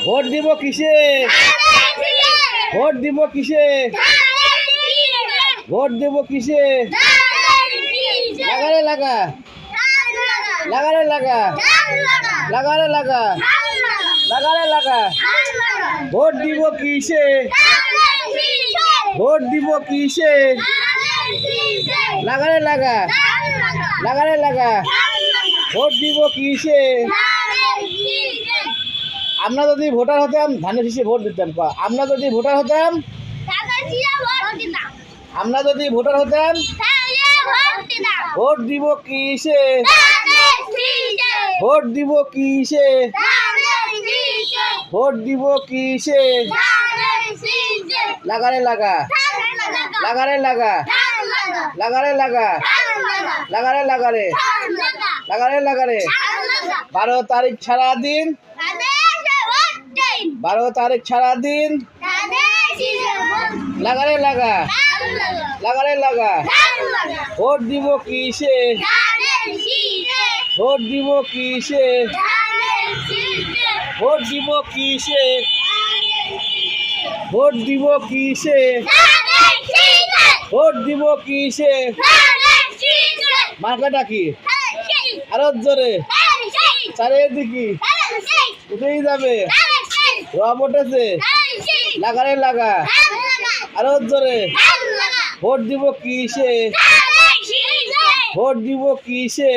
Vote দিব কিসে? Vote দিব কিসে? ভোট দেব কিসে? লাগারে লাগা, লাগারে লাগা, লাগারে লাগা, লাগারে লাগা। ভোট দিব কিসে? ভোট দিব কিসে? লাগারে লাগা, লাগারে লাগা। ভোট দিব কিসে? আমরা যদি ভোটার হতাম ধানের শীষে ভোট দিতাম। আমরা যদি ভোটার হতাম, আমরা যদি ভোটার হতাম ভোট দিব কিসে? ভোট দিব কিসে? ভোট দিব কিসে? লাগারে লাগা, লাগারে লাগা, লাগারে লাগা, লাগারে লাগারে, লাগারে লাগারে। 12 তারিখ ছাড়া দিন, 12 তারিখ ছাড়া দিন। লাগারে লাগা, লাগারে লাগা। ভোট দিব কিসে? ভোট দিব কিসে? ভোট দিব কিসে? ভোট দিব কিসে? ভোট দিব কিসে? মার্কাটা কি? আরো জোরে, চারিদিকে উঠেই যাবে। রব উঠেছে, লাগারে লাগা, আরো জোরে। ভোট দিব কিসে? ভোট দিব কিসে?